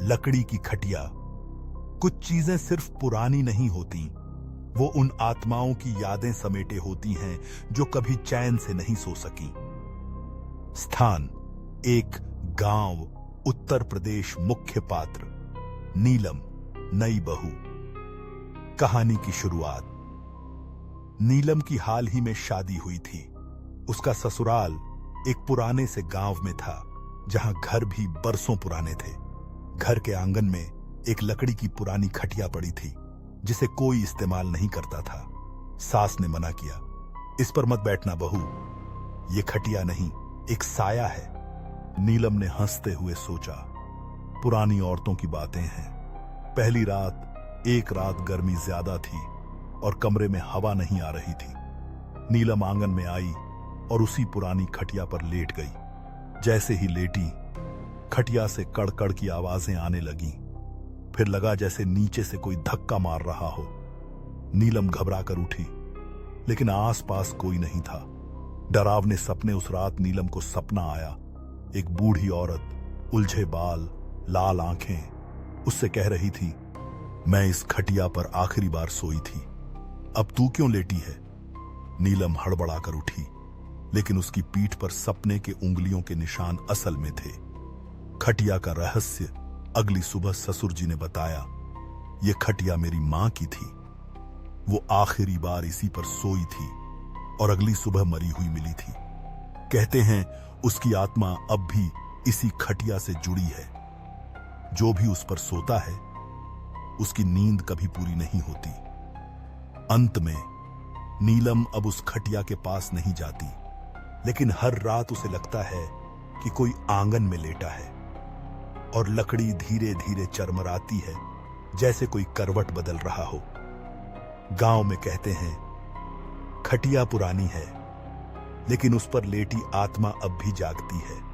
लकड़ी की खटिया। कुछ चीजें सिर्फ पुरानी नहीं होती, वो उन आत्माओं की यादें समेटे होती हैं जो कभी चैन से नहीं सो सकी। स्थान एक गांव, उत्तर प्रदेश। मुख्य पात्र नीलम, नई बहू। कहानी की शुरुआत। नीलम की हाल ही में शादी हुई थी। उसका ससुराल एक पुराने से गांव में था, जहां घर भी बरसों पुराने थे। घर के आंगन में एक लकड़ी की पुरानी खटिया पड़ी थी, जिसे कोई इस्तेमाल नहीं करता था। सास ने मना किया, इस पर मत बैठना बहू, ये खटिया नहीं, एक साया है। नीलम ने हंसते हुए सोचा, पुरानी औरतों की बातें हैं। पहली रात, एक रात गर्मी ज्यादा थी और कमरे में हवा नहीं आ रही थी। नीलम आंगन में आई और उसी पुरानी खटिया पर लेट गई। जैसे ही लेटी, खटिया से कड़कड़ की आवाजें आने लगीं। फिर लगा जैसे नीचे से कोई धक्का मार रहा हो। नीलम घबरा कर उठी, लेकिन आसपास कोई नहीं था। डरावने सपने उस रात नीलम को सपना आया। एक बूढ़ी औरत, उलझे बाल, लाल आंखें, उससे कह रही थी, मैं इस खटिया पर आखिरी बार सोई थी, अब तू क्यों लेटी है? नीलम हड़बड़ा कर उठी, लेकिन उसकी पीठ पर सपने के उंगलियों के निशान असल में थे। खटिया का रहस्य अगली सुबह ससुर जी ने बताया। यह खटिया मेरी मां की थी। वो आखिरी बार इसी पर सोई थी और अगली सुबह मरी हुई मिली थी। कहते हैं उसकी आत्मा अब भी इसी खटिया से जुड़ी है। जो भी उस पर सोता है, उसकी नींद कभी पूरी नहीं होती। अंत में नीलम अब उस खटिया के पास नहीं जाती, लेकिन हर रात उसे लगता है कि कोई आंगन में लेटा है और लकड़ी धीरे धीरे चरमराती है, जैसे कोई करवट बदल रहा हो। गांव में कहते हैं, खटिया पुरानी है, लेकिन उस पर लेटी आत्मा अब भी जागती है।